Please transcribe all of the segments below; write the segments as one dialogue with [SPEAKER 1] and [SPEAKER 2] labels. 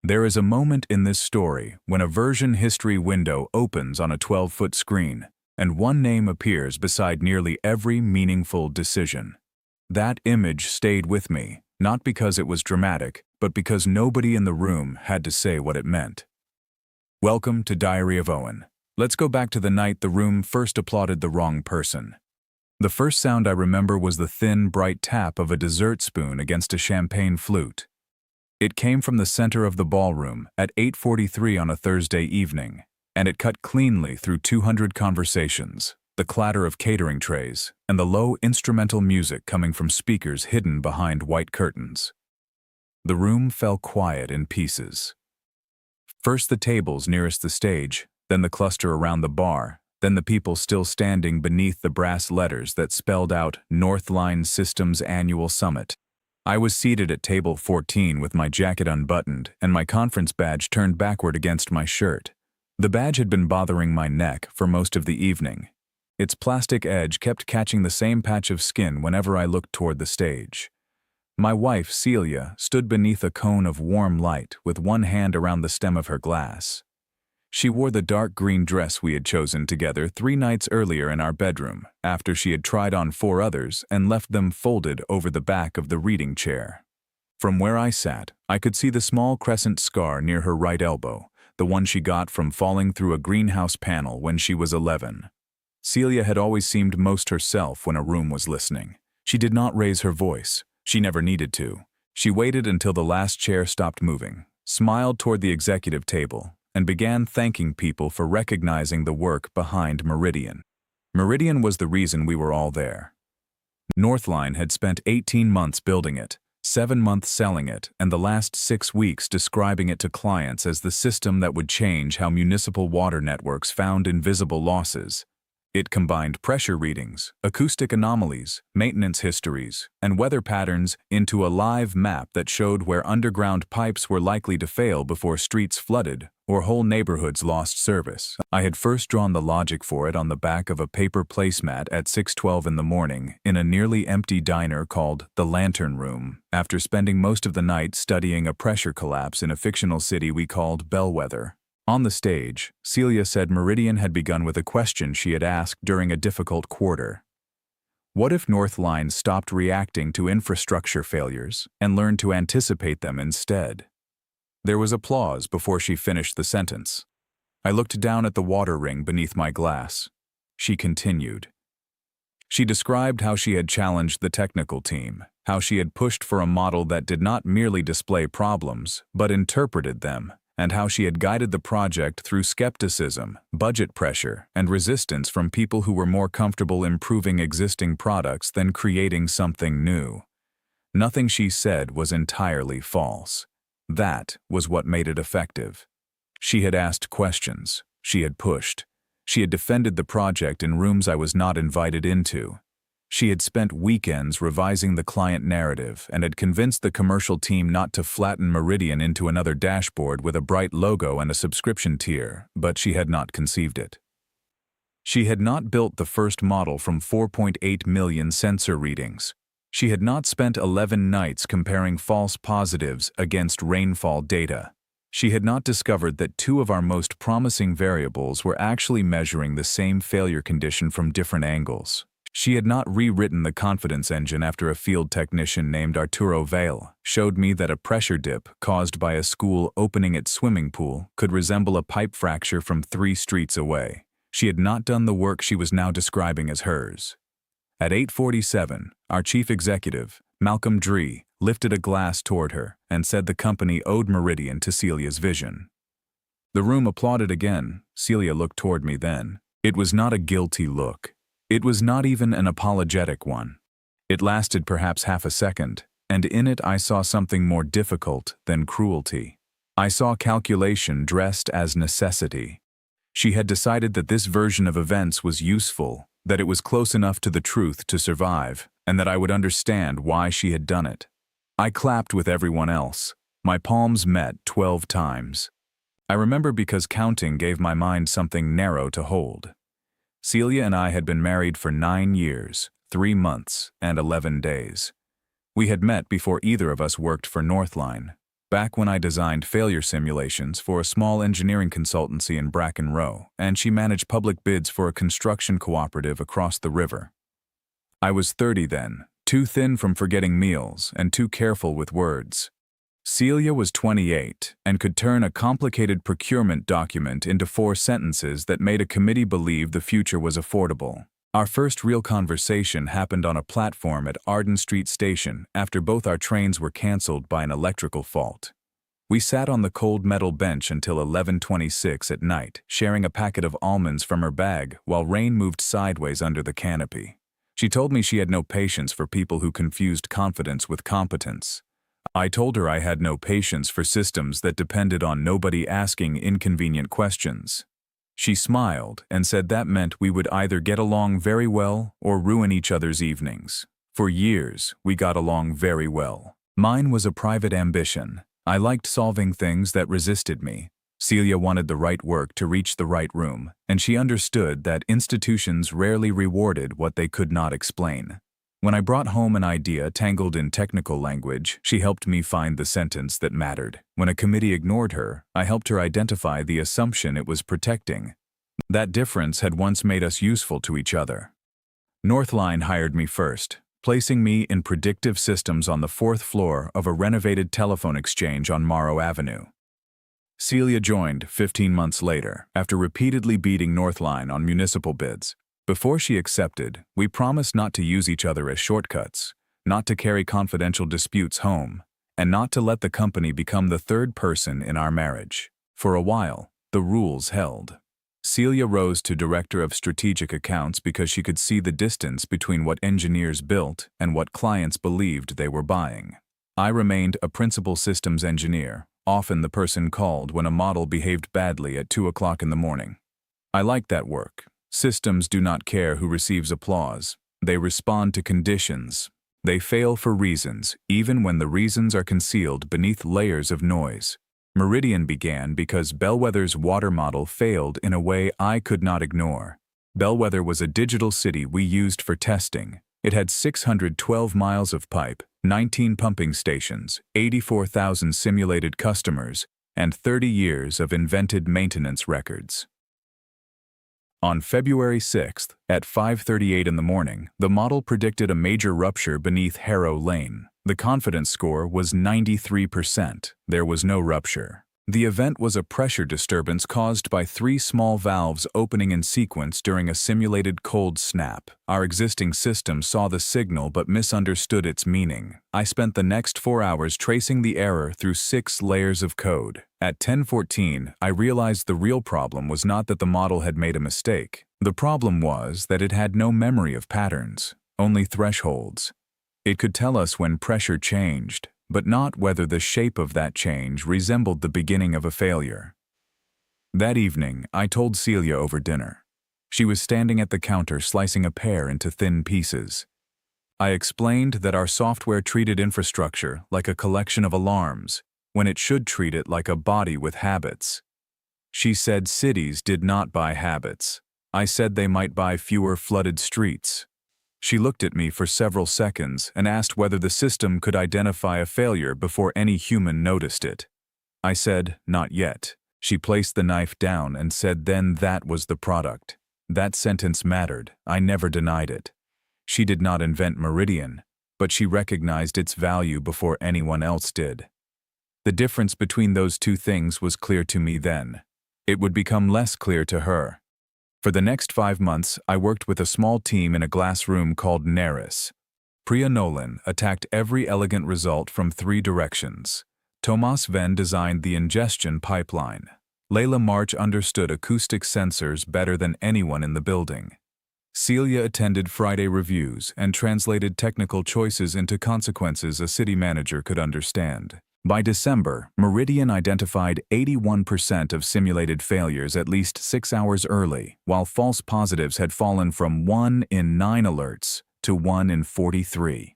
[SPEAKER 1] There is a moment in this story when a version history window opens on a 12-foot screen, and one name appears beside nearly every meaningful decision. That image stayed with me, not because it was dramatic, but because nobody in the room had to say what it meant. Welcome to Diary of Owen. Let's go back to the night the room first applauded the wrong person. The first sound I remember was the thin, bright tap of a dessert spoon against a champagne flute. It came from the center of the ballroom at 8:43 on a Thursday evening, and it cut cleanly through 200 conversations, the clatter of catering trays, and the low instrumental music coming from speakers hidden behind white curtains. The room fell quiet in pieces. First the tables nearest the stage, then the cluster around the bar, then the people still standing beneath the brass letters that spelled out Northline Systems Annual Summit. I was seated at table 14 with my jacket unbuttoned and my conference badge turned backward against my shirt. The badge had been bothering my neck for most of the evening. Its plastic edge kept catching the same patch of skin whenever I looked toward the stage. My wife, Celia, stood beneath a cone of warm light with one hand around the stem of her glass. She wore the dark green dress we had chosen together 3 nights earlier in our bedroom, after she had tried on 4 others and left them folded over the back of the reading chair. From where I sat, I could see the small crescent scar near her right elbow, the one she got from falling through a greenhouse panel when she was 11. Celia had always seemed most herself when a room was listening. She did not raise her voice. She never needed to. She waited until the last chair stopped moving, smiled toward the executive table, and began thanking people for recognizing the work behind Meridian. Meridian was the reason we were all there. Northline had spent 18 months building it, 7 months selling it, and the last 6 weeks describing it to clients as the system that would change how municipal water networks found invisible losses. It combined pressure readings, acoustic anomalies, maintenance histories, and weather patterns into a live map that showed where underground pipes were likely to fail before streets flooded or whole neighborhoods lost service. I had first drawn the logic for it on the back of a paper placemat at 6:12 in the morning in a nearly empty diner called the Lantern Room, after spending most of the night studying a pressure collapse in a fictional city we called Bellwether. On the stage, Celia said Meridian had begun with a question she had asked during a difficult quarter. What if Northline stopped reacting to infrastructure failures and learned to anticipate them instead? There was applause before she finished the sentence. I looked down at the water ring beneath my glass. She continued. She described how she had challenged the technical team, how she had pushed for a model that did not merely display problems, but interpreted them, and how she had guided the project through skepticism, budget pressure, and resistance from people who were more comfortable improving existing products than creating something new. Nothing she said was entirely false. That was what made it effective. She had asked questions. She had pushed. She had defended the project in rooms I was not invited into. She had spent weekends revising the client narrative and had convinced the commercial team not to flatten Meridian into another dashboard with a bright logo and a subscription tier, but she had not conceived it. She had not built the first model from 4.8 million sensor readings. She had not spent 11 nights comparing false positives against rainfall data. She had not discovered that 2 of our most promising variables were actually measuring the same failure condition from different angles. She had not rewritten the confidence engine after a field technician named Arturo Vale showed me that a pressure dip caused by a school opening its swimming pool could resemble a pipe fracture from 3 streets away. She had not done the work she was now describing as hers. At 8:47, our chief executive, Malcolm Dree, lifted a glass toward her and said the company owed Meridian to Celia's vision. The room applauded again. Celia looked toward me then. It was not a guilty look. It was not even an apologetic one. It lasted perhaps half a second, and in it I saw something more difficult than cruelty. I saw calculation dressed as necessity. She had decided that this version of events was useful, that it was close enough to the truth to survive, and that I would understand why she had done it. I clapped with everyone else. My palms met 12 times. I remember because counting gave my mind something narrow to hold. Celia and I had been married for 9 years, 3 months, and 11 days. We had met before either of us worked for Northline. back when I designed failure simulations for a small engineering consultancy in Bracken Row, and she managed public bids for a construction cooperative across the river. I was 30 then, too thin from forgetting meals and too careful with words. Celia was 28 and could turn a complicated procurement document into 4 sentences that made a committee believe the future was affordable. Our first real conversation happened on a platform at Arden Street Station after both our trains were cancelled by an electrical fault. We sat on the cold metal bench until 11:26 at night, sharing a packet of almonds from her bag while rain moved sideways under the canopy. She told me she had no patience for people who confused confidence with competence. I told her I had no patience for systems that depended on nobody asking inconvenient questions. She smiled and said that meant we would either get along very well or ruin each other's evenings. For years, we got along very well. Mine was a private ambition. I liked solving things that resisted me. Celia wanted the right work to reach the right room, and she understood that institutions rarely rewarded what they could not explain. When I brought home an idea tangled in technical language, she helped me find the sentence that mattered. When a committee ignored her, I helped her identify the assumption it was protecting. That difference had once made us useful to each other. Northline hired me first, placing me in predictive systems on the 4th floor of a renovated telephone exchange on Morrow Avenue. Celia joined 15 months later, after repeatedly beating Northline on municipal bids. Before she accepted, we promised not to use each other as shortcuts, not to carry confidential disputes home, and not to let the company become the third person in our marriage. For a while, the rules held. Celia rose to Director of Strategic Accounts because she could see the distance between what engineers built and what clients believed they were buying. I remained a principal systems engineer, often the person called when a model behaved badly at 2 o'clock in the morning. I liked that work. Systems do not care who receives applause. They respond to conditions. They fail for reasons, even when the reasons are concealed beneath layers of noise. Meridian began because Bellwether's water model failed in a way I could not ignore. Bellwether was a digital city we used for testing. It had 612 miles of pipe, 19 pumping stations, 84,000 simulated customers, and 30 years of invented maintenance records. On February 6th, at 5:38 in the morning, the model predicted a major rupture beneath Harrow Lane. The confidence score was 93%. There was no rupture. The event was a pressure disturbance caused by 3 small valves opening in sequence during a simulated cold snap. Our existing system saw the signal but misunderstood its meaning. I spent the next 4 hours tracing the error through 6 layers of code. At 10:14, I realized the real problem was not that the model had made a mistake. The problem was that it had no memory of patterns, only thresholds. It could tell us when pressure changed, but not whether the shape of that change resembled the beginning of a failure. That evening, I told Celia over dinner. She was standing at the counter slicing a pear into thin pieces. I explained that our software treated infrastructure like a collection of alarms, when it should treat it like a body with habits. She said cities did not buy habits. I said they might buy fewer flooded streets. She looked at me for several seconds and asked whether the system could identify a failure before any human noticed it. I said, not yet. She placed the knife down and said then that was the product. That sentence mattered. I never denied it. She did not invent Meridian, but she recognized its value before anyone else did. The difference between those two things was clear to me then. It would become less clear to her. For the next 5 months, I worked with a small team in a glass room called Neris. Priya Nolan attacked every elegant result from 3 directions. Tomas Venn designed the ingestion pipeline. Layla March understood acoustic sensors better than anyone in the building. Celia attended Friday reviews and translated technical choices into consequences a city manager could understand. By December, Meridian identified 81% of simulated failures at least 6 hours early, while false positives had fallen from 1 in 9 alerts to 1 in 43.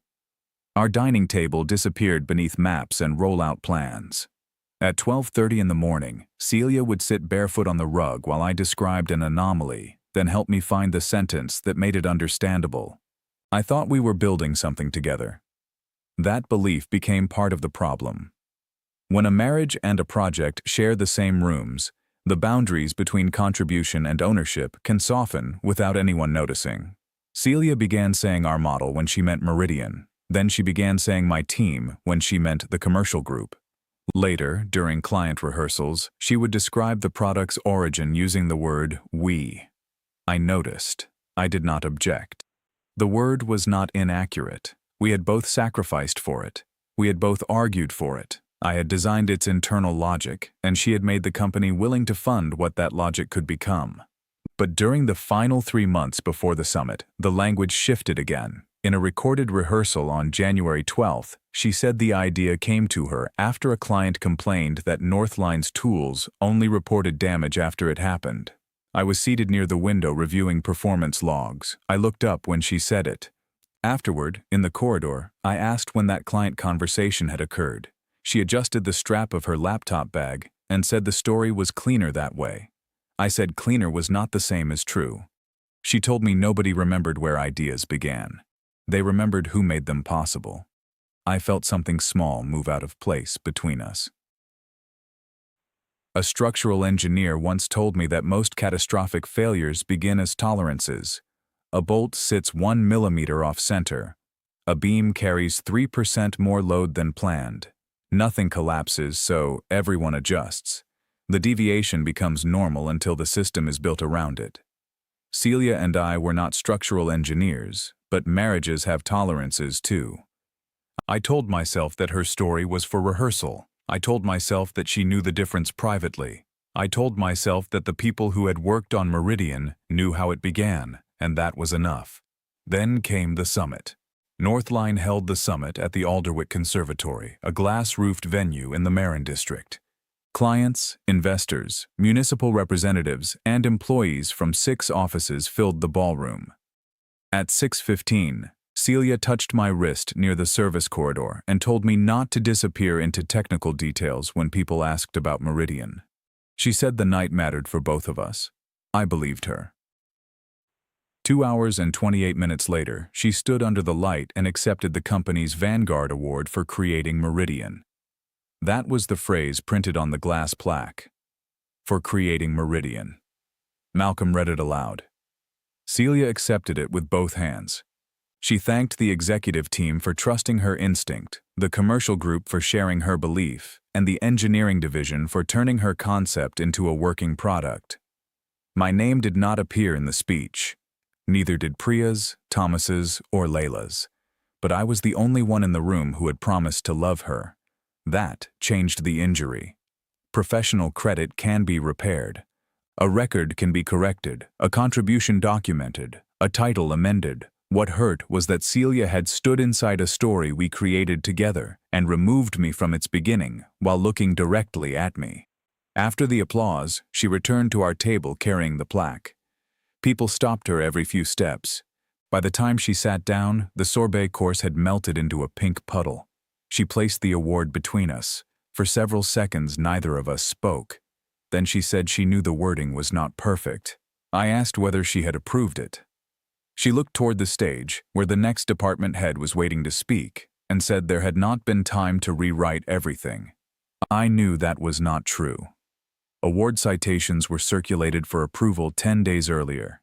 [SPEAKER 1] Our dining table disappeared beneath maps and rollout plans. At 12:30 in the morning, Celia would sit barefoot on the rug while I described an anomaly, then help me find the sentence that made it understandable. I thought we were building something together. That belief became part of the problem. When a marriage and a project share the same rooms, the boundaries between contribution and ownership can soften without anyone noticing. Celia began saying our model when she meant Meridian. Then she began saying my team when she meant the commercial group. Later, during client rehearsals, she would describe the product's origin using the word we. I noticed. I did not object. The word was not inaccurate. We had both sacrificed for it. We had both argued for it. I had designed its internal logic, and she had made the company willing to fund what that logic could become. But during the final 3 months before the summit, the language shifted again. In a recorded rehearsal on January 12th, she said the idea came to her after a client complained that Northline's tools only reported damage after it happened. I was seated near the window reviewing performance logs. I looked up when she said it. Afterward, in the corridor, I asked when that client conversation had occurred. She adjusted the strap of her laptop bag and said the story was cleaner that way. I said cleaner was not the same as true. She told me nobody remembered where ideas began. They remembered who made them possible. I felt something small move out of place between us. A structural engineer once told me that most catastrophic failures begin as tolerances. A bolt sits 1 millimeter off center. A beam carries 3% more load than planned. Nothing collapses, so everyone adjusts. The deviation becomes normal until the system is built around it. Celia and I were not structural engineers, but marriages have tolerances too. I told myself that her story was for rehearsal. I told myself that she knew the difference privately. I told myself that the people who had worked on Meridian knew how it began, and that was enough. Then came the summit. Northline held the summit at the Alderwick Conservatory, a glass-roofed venue in the Marin district. Clients, investors, municipal representatives, and employees from 6 offices filled the ballroom. At 6:15, Celia touched my wrist near the service corridor and told me not to disappear into technical details when people asked about Meridian. She said the night mattered for both of us. I believed her. 2 hours and 28 minutes later, she stood under the light and accepted the company's Vanguard Award for creating Meridian. That was the phrase printed on the glass plaque. For creating Meridian. Malcolm read it aloud. Celia accepted it with both hands. She thanked the executive team for trusting her instinct, the commercial group for sharing her belief, and the engineering division for turning her concept into a working product. My name did not appear in the speech. Neither did Priya's, Thomas's, or Layla's. But I was the only one in the room who had promised to love her. That changed the injury. Professional credit can be repaired. A record can be corrected, a contribution documented, a title amended. What hurt was that Celia had stood inside a story we created together and removed me from its beginning while looking directly at me. After the applause, she returned to our table carrying the plaque. People stopped her every few steps. By the time she sat down, the sorbet course had melted into a pink puddle. She placed the award between us. For several seconds, neither of us spoke. Then she said she knew the wording was not perfect. I asked whether she had approved it. She looked toward the stage, where the next department head was waiting to speak, and said there had not been time to rewrite everything. I knew that was not true. Award citations were circulated for approval 10 days earlier.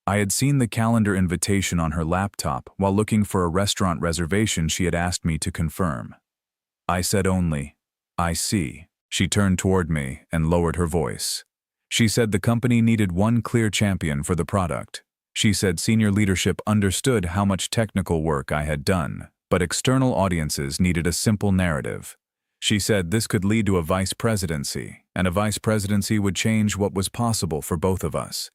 [SPEAKER 1] I had seen the calendar invitation on her laptop while looking for a restaurant reservation she had asked me to confirm. I said only, "I see." She turned toward me and lowered her voice. She said the company needed one clear champion for the product. She said senior leadership understood how much technical work I had done, but external audiences needed a simple narrative. She said this could lead to a vice presidency, and a vice presidency would change what was possible for both of us.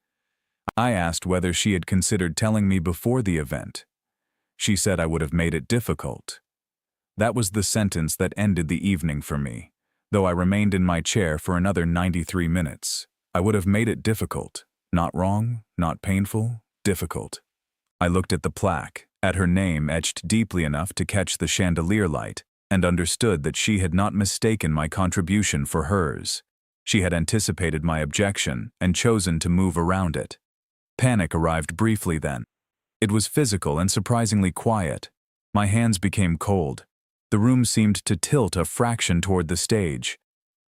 [SPEAKER 1] I asked whether she had considered telling me before the event. She said I would have made it difficult. That was the sentence that ended the evening for me, though I remained in my chair for another 93 minutes. I would have made it difficult. Not wrong, not painful, difficult. I looked at the plaque, at her name etched deeply enough to catch the chandelier light, and understood that she had not mistaken my contribution for hers. She had anticipated my objection and chosen to move around it. Panic arrived briefly then. It was physical and surprisingly quiet. My hands became cold. The room seemed to tilt a fraction toward the stage.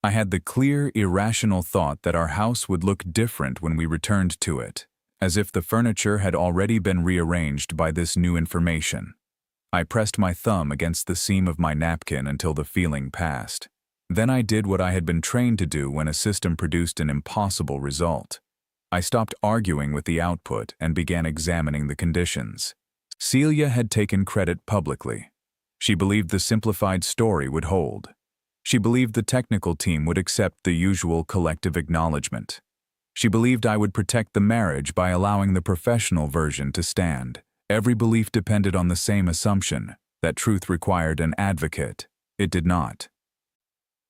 [SPEAKER 1] I had the clear, irrational thought that our house would look different when we returned to it, as if the furniture had already been rearranged by this new information. I pressed my thumb against the seam of my napkin until the feeling passed. Then I did what I had been trained to do when a system produced an impossible result. I stopped arguing with the output and began examining the conditions. Celia had taken credit publicly. She believed the simplified story would hold. She believed the technical team would accept the usual collective acknowledgement. She believed I would protect the marriage by allowing the professional version to stand. Every belief depended on the same assumption, that truth required an advocate. It did not.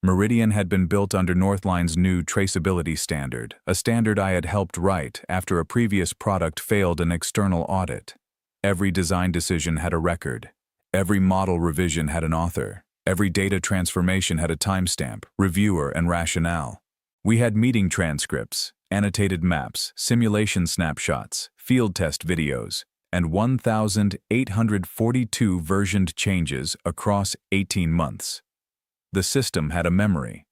[SPEAKER 1] Meridian had been built under Northline's new traceability standard, a standard I had helped write after a previous product failed an external audit. Every design decision had a record. Every model revision had an author. Every data transformation had a timestamp, reviewer, and rationale. We had meeting transcripts, annotated maps, simulation snapshots, field test videos, and 1,842 versioned changes across 18 months. The system had a memory.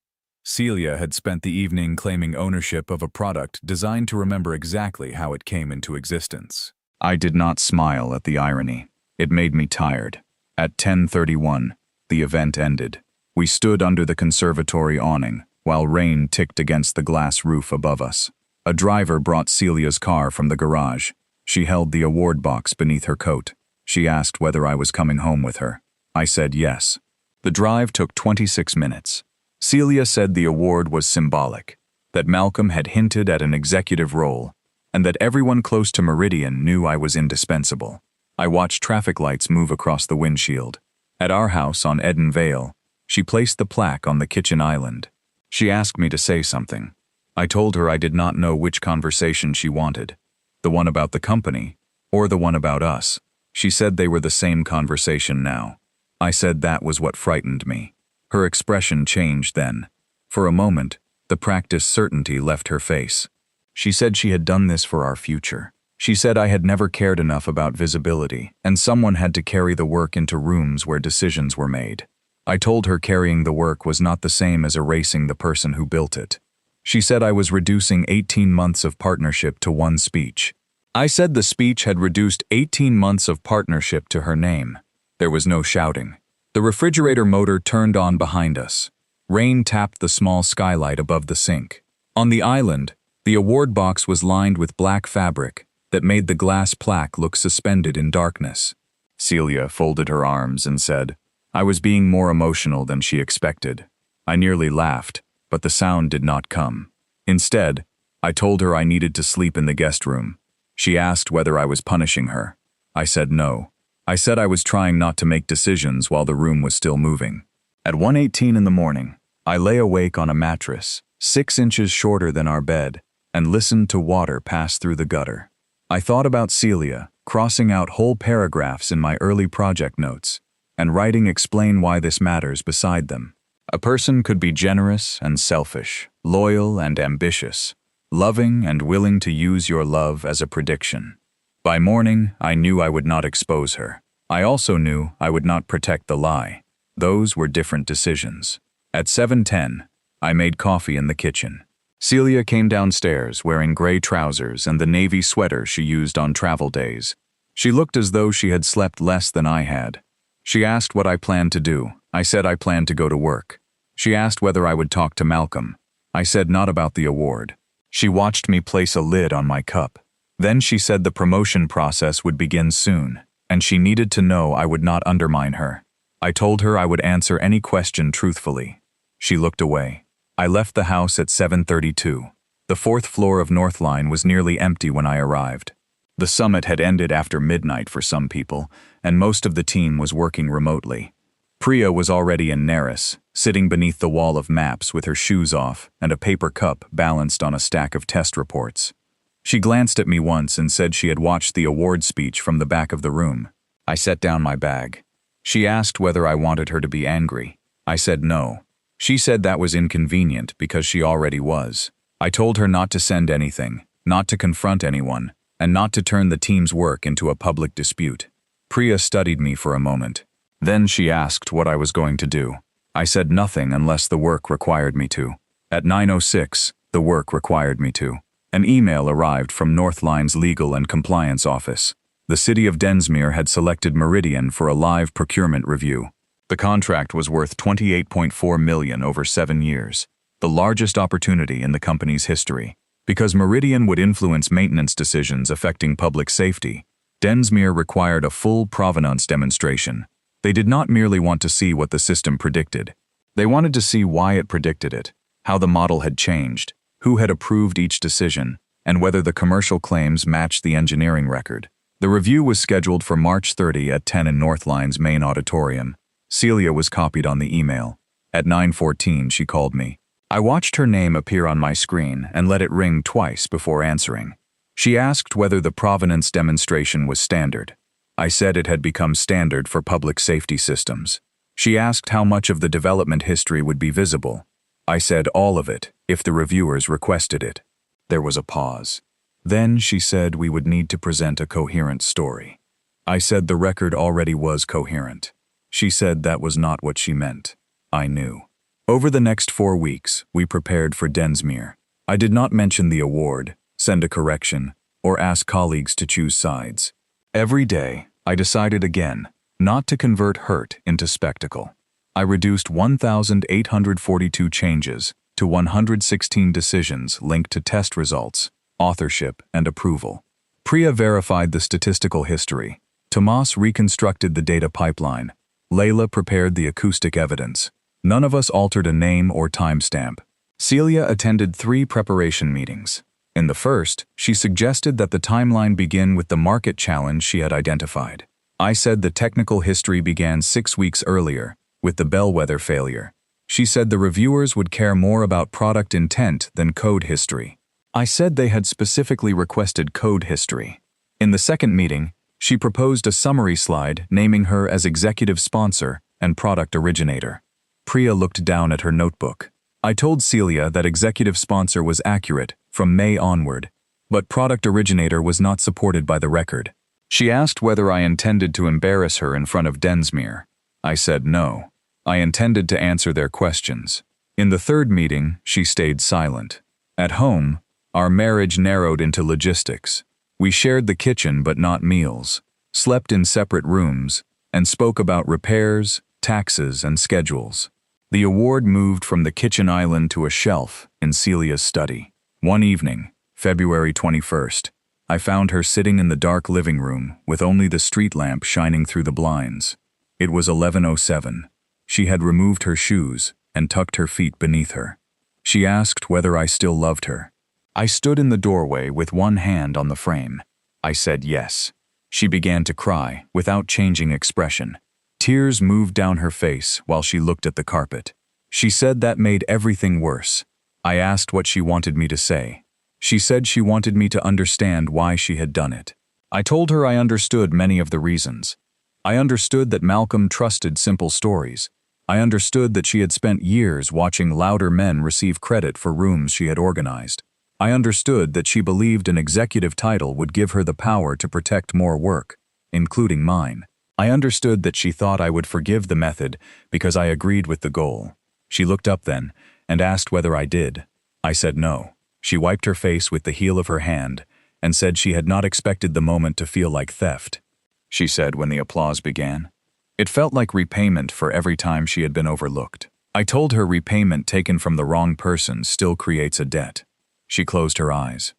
[SPEAKER 1] Celia had spent the evening claiming ownership of a product designed to remember exactly how it came into existence. I did not smile at the irony. It made me tired. At 10:31, the event ended. We stood under the conservatory awning, while rain ticked against the glass roof above us. A driver brought Celia's car from the garage. She held the award box beneath her coat. She asked whether I was coming home with her. I said yes. The drive took 26 minutes. Celia said the award was symbolic, that Malcolm had hinted at an executive role, and that everyone close to Meridian knew I was indispensable. I watched traffic lights move across the windshield. At our house on Eden Vale, she placed the plaque on the kitchen island. She asked me to say something. I told her I did not know which conversation she wanted, the one about the company or the one about us. She said they were the same conversation now. I said that was what frightened me. Her expression changed then. For a moment, the practiced certainty left her face. She said she had done this for our future. She said I had never cared enough about visibility, and someone had to carry the work into rooms where decisions were made. I told her carrying the work was not the same as erasing the person who built it. She said I was reducing 18 months of partnership to one speech. I said the speech had reduced 18 months of partnership to her name. There was no shouting. The refrigerator motor turned on behind us. Rain tapped the small skylight above the sink. On the island, the award box was lined with black fabric that made the glass plaque look suspended in darkness. Celia folded her arms and said, I was being more emotional than she expected. I nearly laughed, but the sound did not come. Instead, I told her I needed to sleep in the guest room. She asked whether I was punishing her. I said no. I said I was trying not to make decisions while the room was still moving. At 1:18 in the morning, I lay awake on a mattress, 6 inches shorter than our bed, and listened to water pass through the gutter. I thought about Celia, crossing out whole paragraphs in my early project notes, and writing explain why this matters beside them. A person could be generous and selfish, loyal and ambitious, loving and willing to use your love as a prediction. By morning, I knew I would not expose her. I also knew I would not protect the lie. Those were different decisions. At 7:10, I made coffee in the kitchen. Celia came downstairs wearing gray trousers and the navy sweater she used on travel days. She looked as though she had slept less than I had. She asked what I planned to do. I said I planned to go to work. She asked whether I would talk to Malcolm. I said not about the award. She watched me place a lid on my cup. Then she said the promotion process would begin soon, and she needed to know I would not undermine her. I told her I would answer any question truthfully. She looked away. I left the house at 7:32. The 4th floor of Northline was nearly empty when I arrived. The summit had ended after midnight for some people, and most of the team was working remotely. Priya was already in Neris, sitting beneath the wall of maps with her shoes off and a paper cup balanced on a stack of test reports. She glanced at me once and said she had watched the award speech from the back of the room. I set down my bag. She asked whether I wanted her to be angry. I said no. She said that was inconvenient because she already was. I told her not to send anything, not to confront anyone, and not to turn the team's work into a public dispute. Priya studied me for a moment. Then she asked what I was going to do. I said nothing unless the work required me to. At 9:06, the work required me to. An email arrived from Northline's Legal and Compliance Office. The city of Densmere had selected Meridian for a live procurement review. The contract was worth $28.4 million over 7 years, the largest opportunity in the company's history. Because Meridian would influence maintenance decisions affecting public safety, Densmere required a full provenance demonstration. They did not merely want to see what the system predicted. They wanted to see why it predicted it, how the model had changed, who had approved each decision, and whether the commercial claims matched the engineering record. The review was scheduled for March 30 at 10 in Northline's main auditorium. Celia was copied on the email. At 9:14, she called me. I watched her name appear on my screen and let it ring twice before answering. She asked whether the provenance demonstration was standard. I said it had become standard for public safety systems. She asked how much of the development history would be visible. I said all of it, if the reviewers requested it. There was a pause. Then she said we would need to present a coherent story. I said the record already was coherent. She said that was not what she meant. I knew. Over the next 4 weeks, we prepared for Densmere. I did not mention the award, send a correction, or ask colleagues to choose sides. Every day, I decided again not to convert hurt into spectacle. I reduced 1,842 changes to 116 decisions linked to test results, authorship, and approval. Priya verified the statistical history. Tomas reconstructed the data pipeline. Layla prepared the acoustic evidence. None of us altered a name or timestamp. Celia attended 3 preparation meetings. In the first, she suggested that the timeline begin with the market challenge she had identified. I said the technical history began 6 weeks earlier, with the bellwether failure. She said the reviewers would care more about product intent than code history. I said they had specifically requested code history. In the second meeting, she proposed a summary slide naming her as executive sponsor and product originator. Priya looked down at her notebook. I told Celia that executive sponsor was accurate from May onward, but product originator was not supported by the record. She asked whether I intended to embarrass her in front of Densmere. I said no. I intended to answer their questions. In the third meeting, she stayed silent. At home, our marriage narrowed into logistics. We shared the kitchen but not meals, slept in separate rooms, and spoke about repairs, taxes, and schedules. The award moved from the kitchen island to a shelf in Celia's study. One evening, February 21st, I found her sitting in the dark living room with only the street lamp shining through the blinds. It was 11:07. She had removed her shoes and tucked her feet beneath her. She asked whether I still loved her. I stood in the doorway with one hand on the frame. I said yes. She began to cry without changing expression. Tears moved down her face while she looked at the carpet. She said that made everything worse. I asked what she wanted me to say. She said she wanted me to understand why she had done it. I told her I understood many of the reasons. I understood that Malcolm trusted simple stories. I understood that she had spent years watching louder men receive credit for rooms she had organized. I understood that she believed an executive title would give her the power to protect more work, including mine. I understood that she thought I would forgive the method because I agreed with the goal. She looked up then and asked whether I did. I said no. She wiped her face with the heel of her hand and said she had not expected the moment to feel like theft. She said when the applause began. It felt like repayment for every time she had been overlooked. I told her repayment taken from the wrong person still creates a debt. She closed her eyes.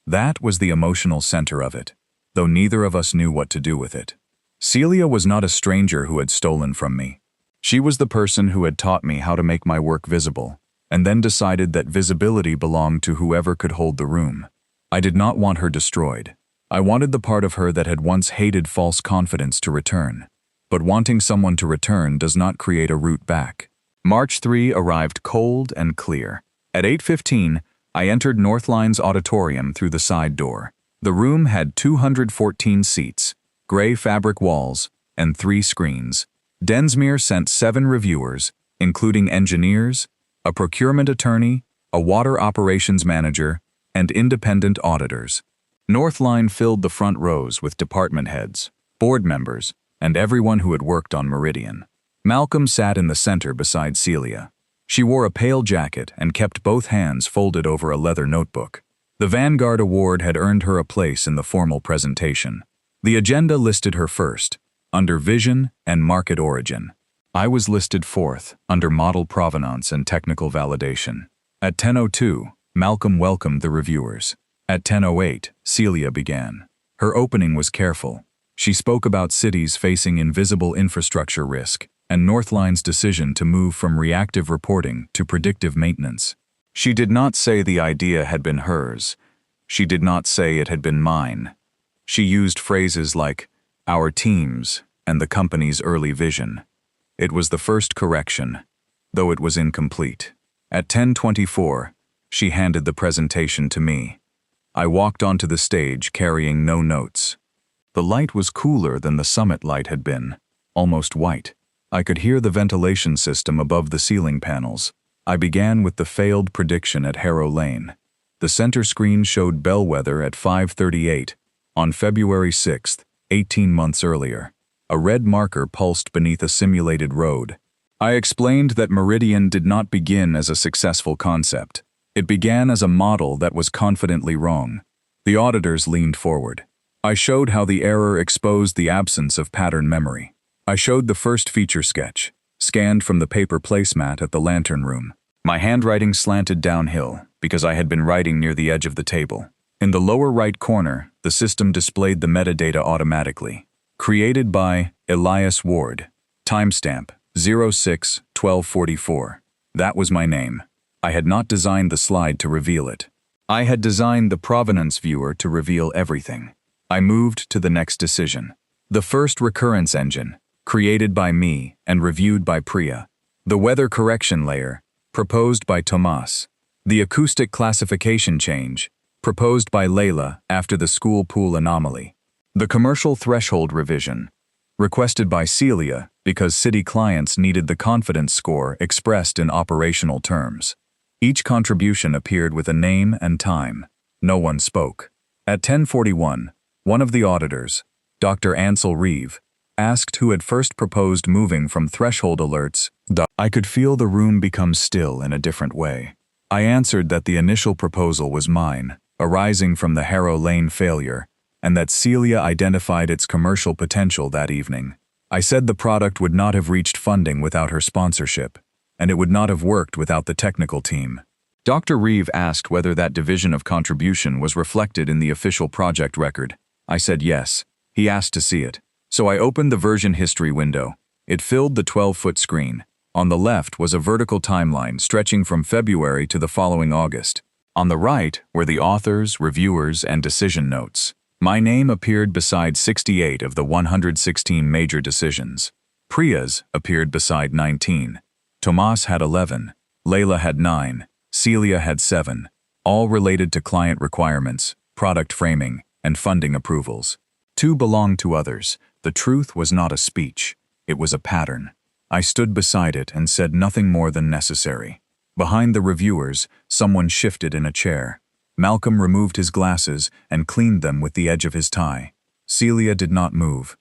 [SPEAKER 1] That was the emotional center of it, though neither of us knew what to do with it. Celia was not a stranger who had stolen from me. She was the person who had taught me how to make my work visible, and then decided that visibility belonged to whoever could hold the room. I did not want her destroyed. I wanted the part of her that had once hated false confidence to return. But wanting someone to return does not create a route back. March 3 arrived cold and clear. At 8:15, I entered Northline's auditorium through the side door. The room had 214 seats, gray fabric walls, and 3 screens. Densmere sent 7 reviewers, including engineers, a procurement attorney, a water operations manager, and independent auditors. Northline filled the front rows with department heads, board members, and everyone who had worked on Meridian. Malcolm sat in the center beside Celia. She wore a pale jacket and kept both hands folded over a leather notebook. The Vanguard Award had earned her a place in the formal presentation. The agenda listed her first, under Vision and Market Origin. I was listed fourth, under Model Provenance and Technical Validation. At 10:02, Malcolm welcomed the reviewers. At 10:08, Celia began. Her opening was careful. She spoke about cities facing invisible infrastructure risk and Northline's decision to move from reactive reporting to predictive maintenance. She did not say the idea had been hers. She did not say it had been mine. She used phrases like, our team's, and the company's early vision. It was the first correction, though it was incomplete. At 10:24, she handed the presentation to me. I walked onto the stage carrying no notes. The light was cooler than the summit light had been, almost white. I could hear the ventilation system above the ceiling panels. I began with the failed prediction at Harrow Lane. The center screen showed bellwether at 5:38 on February 6th, 18 months earlier. A red marker pulsed beneath a simulated road. I explained that Meridian did not begin as a successful concept. It began as a model that was confidently wrong. The auditors leaned forward. I showed how the error exposed the absence of pattern memory. I showed the first feature sketch, scanned from the paper placemat at the lantern room. My handwriting slanted downhill because I had been writing near the edge of the table. In the lower right corner, the system displayed the metadata automatically. Created by Elias Ward. Timestamp 06/1244. That was my name. I had not designed the slide to reveal it. I had designed the provenance viewer to reveal everything. I moved to the next decision. The first recurrence engine, created by me and reviewed by Priya. The weather correction layer, proposed by Tomas. The acoustic classification change, proposed by Layla after the school pool anomaly. The commercial threshold revision, requested by Celia because city clients needed the confidence score expressed in operational terms. Each contribution appeared with a name and time. No one spoke. At 10:41, one of the auditors, Dr. Ansel Reeve, asked who had first proposed moving from threshold alerts. I could feel the room become still in a different way. I answered that the initial proposal was mine, arising from the Harrow Lane failure, and that Celia identified its commercial potential that evening. I said the product would not have reached funding without her sponsorship, and it would not have worked without the technical team. Dr. Reeve asked whether that division of contribution was reflected in the official project record. I said yes. He asked to see it. So I opened the version history window. It filled the 12-foot screen. On the left was a vertical timeline stretching from February to the following August. On the right were the authors, reviewers, and decision notes. My name appeared beside 68 of the 116 major decisions. Priya's appeared beside 19. Tomas had 11. Layla had 9. Celia had 7. All related to client requirements, product framing, and funding approvals. 2 belonged to others. The truth was not a speech. It was a pattern. I stood beside it and said nothing more than necessary. Behind the reviewers, someone shifted in a chair. Malcolm removed his glasses and cleaned them with the edge of his tie. Celia did not move.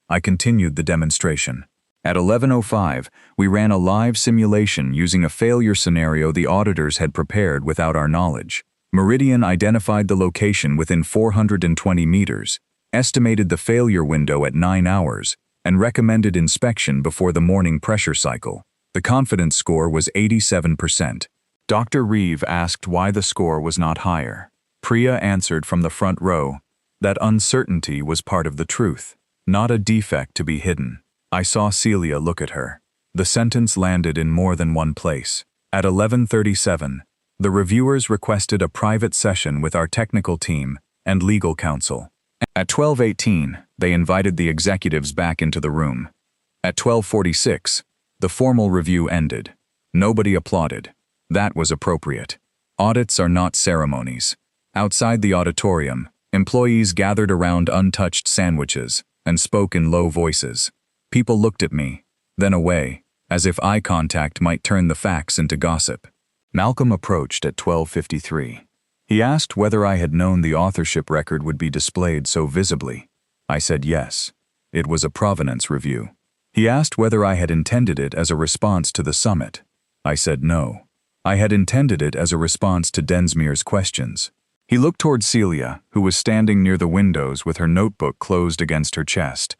[SPEAKER 1] I continued the demonstration. At 11:05, we ran a live simulation using a failure scenario the auditors had prepared without our knowledge. Meridian identified the location within 420 meters, estimated the failure window at 9 hours, and recommended inspection before the morning pressure cycle. The confidence score was 87%. Dr. Reeve asked why the score was not higher. Priya answered from the front row that uncertainty was part of the truth, not a defect to be hidden. I saw Celia look at her. The sentence landed in more than one place. At 11:37, the reviewers requested a private session with our technical team and legal counsel. At 12:18, they invited the executives back into the room. At 12:46, the formal review ended. Nobody applauded. That was appropriate. Audits are not ceremonies. Outside the auditorium, employees gathered around untouched sandwiches and spoke in low voices. People looked at me, then away, as if eye contact might turn the facts into gossip. Malcolm approached at 12:53. He asked whether I had known the authorship record would be displayed so visibly. I said yes. It was a provenance review. He asked whether I had intended it as a response to the summit. I said no. I had intended it as a response to Densmere's questions. He looked toward Celia, who was standing near the windows with her notebook closed against her chest.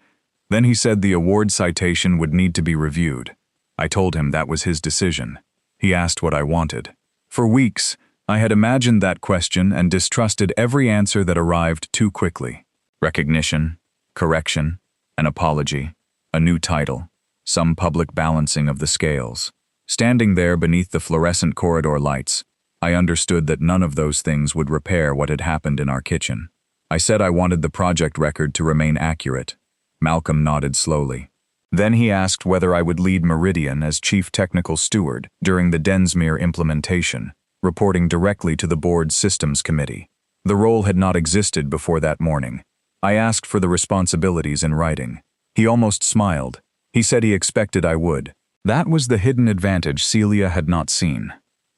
[SPEAKER 1] Then he said the award citation would need to be reviewed. I told him that was his decision. He asked what I wanted. For weeks, I had imagined that question and distrusted every answer that arrived too quickly. Recognition, correction, an apology, a new title, some public balancing of the scales. Standing there beneath the fluorescent corridor lights, I understood that none of those things would repair what had happened in our kitchen. I said I wanted the project record to remain accurate. Malcolm nodded slowly. Then he asked whether I would lead Meridian as Chief Technical Steward during the Densmere implementation, reporting directly to the board's Systems Committee. The role had not existed before that morning. I asked for the responsibilities in writing. He almost smiled. He said he expected I would. That was the hidden advantage Celia had not seen,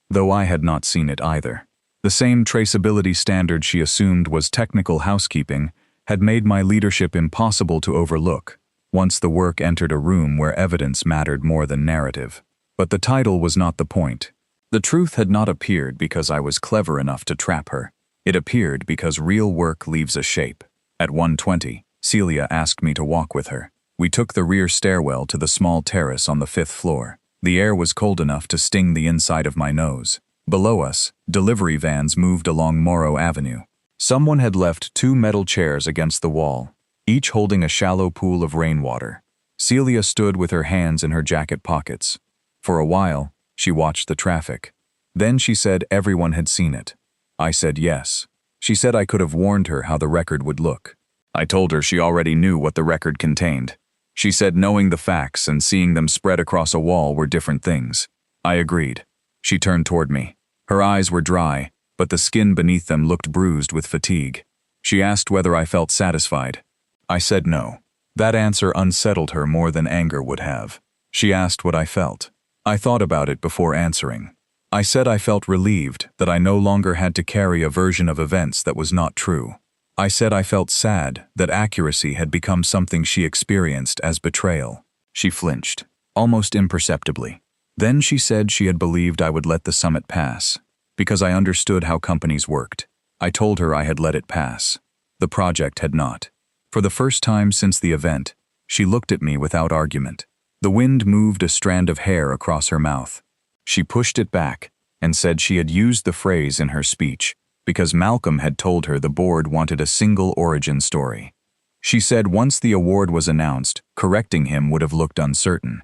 [SPEAKER 1] though I had not seen it either. The same traceability standard she assumed was technical housekeeping had made my leadership impossible to overlook, once the work entered a room where evidence mattered more than narrative. But the title was not the point. The truth had not appeared because I was clever enough to trap her. It appeared because real work leaves a shape. At 1:20, Celia asked me to walk with her. We took the rear stairwell to the small terrace on the 5th floor. The air was cold enough to sting the inside of my nose. Below us, delivery vans moved along Morrow Avenue. Someone had left 2 metal chairs against the wall, each holding a shallow pool of rainwater. Celia stood with her hands in her jacket pockets. For a while, she watched the traffic. Then she said everyone had seen it. I said yes. She said I could have warned her how the record would look. I told her she already knew what the record contained. She said knowing the facts and seeing them spread across a wall were different things. I agreed. She turned toward me. Her eyes were dry, but the skin beneath them looked bruised with fatigue. She asked whether I felt satisfied. I said no. That answer unsettled her more than anger would have. She asked what I felt. I thought about it before answering. I said I felt relieved that I no longer had to carry a version of events that was not true. I said I felt sad that accuracy had become something she experienced as betrayal. She flinched, almost imperceptibly. Then she said she had believed I would let the summit pass, because I understood how companies worked. I told her I had let it pass. The project had not. For the first time since the event, she looked at me without argument. The wind moved a strand of hair across her mouth. She pushed it back and said she had used the phrase in her speech because Malcolm had told her the board wanted a single origin story. She said once the award was announced, correcting him would have looked uncertain.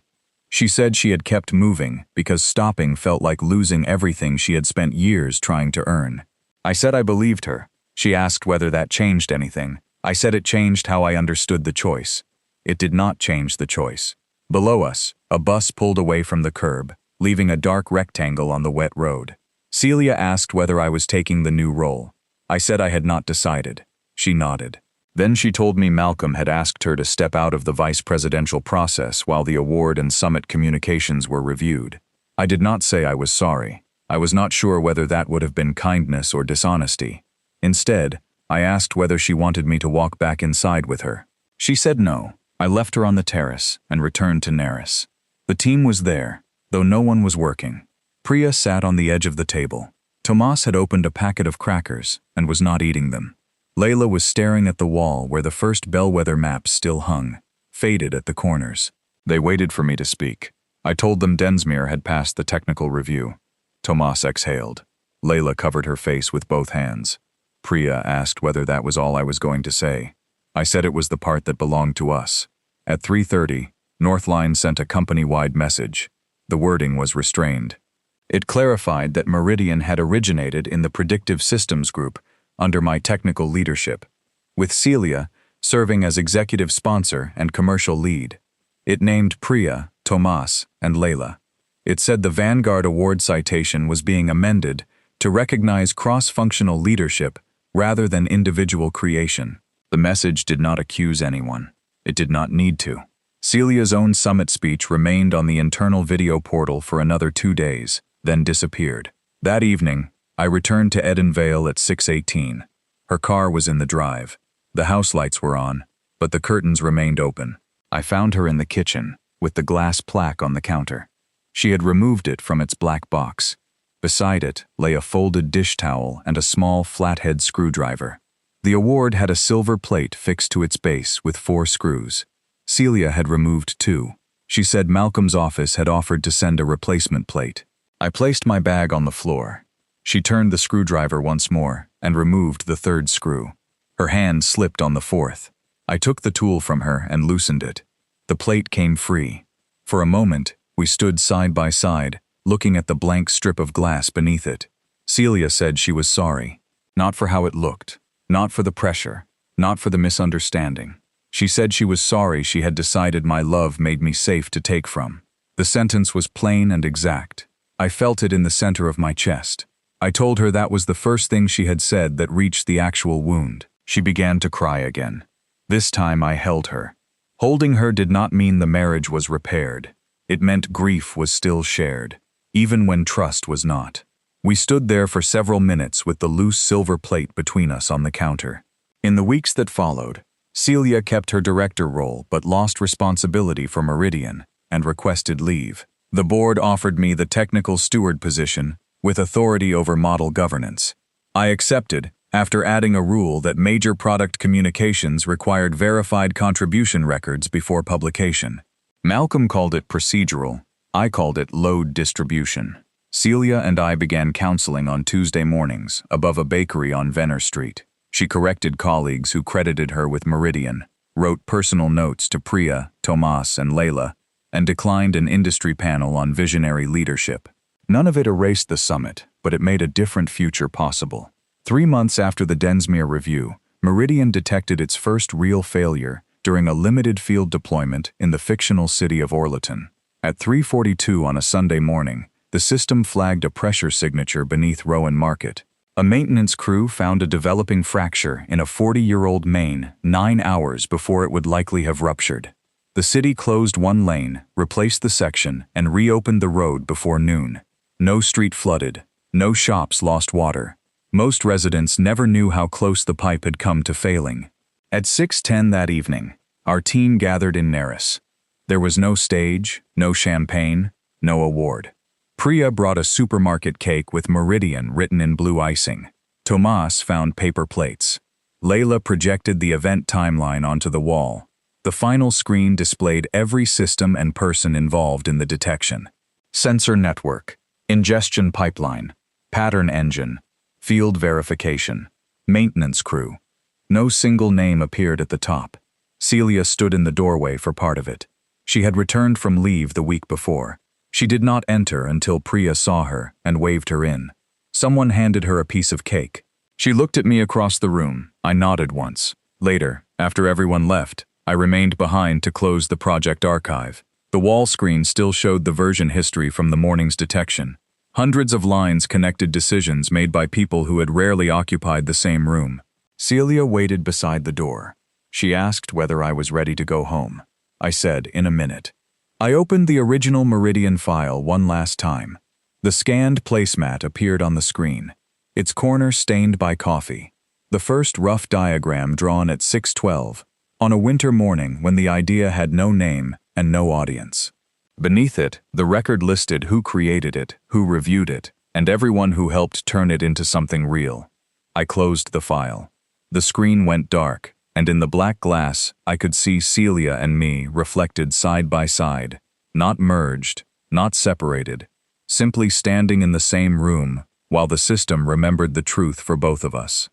[SPEAKER 1] She said she had kept moving because stopping felt like losing everything she had spent years trying to earn. I said I believed her. She asked whether that changed anything. I said it changed how I understood the choice. It did not change the choice. Below us, a bus pulled away from the curb, leaving a dark rectangle on the wet road. Celia asked whether I was taking the new role. I said I had not decided. She nodded. Then she told me Malcolm had asked her to step out of the vice presidential process while the award and summit communications were reviewed. I did not say I was sorry. I was not sure whether that would have been kindness or dishonesty. Instead, I asked whether she wanted me to walk back inside with her. She said no. I left her on the terrace and returned to Neris. The team was there, though no one was working. Priya sat on the edge of the table. Tomas had opened a packet of crackers and was not eating them. Layla was staring at the wall where the first bellwether maps still hung, faded at the corners. They waited for me to speak. I told them Densmere had passed the technical review. Tomas exhaled. Layla covered her face with both hands. Priya asked whether that was all I was going to say. I said it was the part that belonged to us. At 3:30, Northline sent a company-wide message. The wording was restrained. It clarified that Meridian had originated in the Predictive Systems Group under my technical leadership, with Celia serving as executive sponsor and commercial lead. It named Priya, Tomas, and Layla. It said the Vanguard Award citation was being amended to recognize cross-functional leadership rather than individual creation. The message did not accuse anyone. It did not need to. Celia's own summit speech remained on the internal video portal for another 2 days, then disappeared. That evening, I returned to Edenvale at 6:18. Her car was in the drive. The house lights were on. but the curtains remained open. I found her in the kitchen, with the glass plaque on the counter. She had removed it from its black box. Beside it lay a folded dish towel and a small flathead screwdriver. The award had a silver plate fixed to its base with 4 screws. Celia had removed 2. She said Malcolm's office had offered to send a replacement plate. I placed my bag on the floor. She turned the screwdriver once more and removed the 3rd screw. Her hand slipped on the 4th. I took the tool from her and loosened it. The plate came free. For a moment, we stood side by side, looking at the blank strip of glass beneath it. Celia said she was sorry. Not for how it looked, not for the pressure, not for the misunderstanding. She said she was sorry she had decided my love made me safe to take from. The sentence was plain and exact. I felt it in the center of my chest. I told her that was the first thing she had said that reached the actual wound. She began to cry again. This time I held her. Holding her did not mean the marriage was repaired. It meant grief was still shared, even when trust was not. We stood there for several minutes with the loose silver plate between us on the counter. In the weeks that followed, Celia kept her director role but lost responsibility for Meridian and requested leave. The board offered me the technical steward position with authority over model governance. I accepted, after adding a rule that major product communications required verified contribution records before publication. Malcolm called it procedural. I called it load distribution. Celia and I began counseling on Tuesday mornings above a bakery on Venner Street. She corrected colleagues who credited her with Meridian, wrote personal notes to Priya, Tomas, and Layla, and declined an industry panel on visionary leadership. None of it erased the summit, but it made a different future possible. 3 months after the Densmere review, Meridian detected its first real failure during a limited field deployment in the fictional city of Orleton. At 3:42 on a Sunday morning, the system flagged a pressure signature beneath Rowan Market. A maintenance crew found a developing fracture in a 40-year-old main 9 hours before it would likely have ruptured. The city closed one lane, replaced the section, and reopened the road before noon. No street flooded. No shops lost water. Most residents never knew how close the pipe had come to failing. At 6:10 that evening, our team gathered in Neris. There was no stage, no champagne, no award. Priya brought a supermarket cake with Meridian written in blue icing. Tomas found paper plates. Layla projected the event timeline onto the wall. The final screen displayed every system and person involved in the detection. Sensor network, ingestion pipeline, pattern engine, field verification, maintenance crew. No single name appeared at the top. Celia stood in the doorway for part of it. She had returned from leave the week before. She did not enter until Priya saw her and waved her in. Someone handed her a piece of cake. She looked at me across the room. I nodded once. Later, after everyone left, I remained behind to close the project archive. The wall screen still showed the version history from the morning's detection. Hundreds of lines connected decisions made by people who had rarely occupied the same room. Celia waited beside the door. She asked whether I was ready to go home. I said, in a minute. I opened the original Meridian file one last time. The scanned placemat appeared on the screen, its corner stained by coffee. The first rough diagram drawn at 6:12, on a winter morning when the idea had no name and no audience. Beneath it, the record listed who created it, who reviewed it, and everyone who helped turn it into something real. I closed the file. The screen went dark, and in the black glass, I could see Celia and me reflected side by side, not merged, not separated, simply standing in the same room while the system remembered the truth for both of us.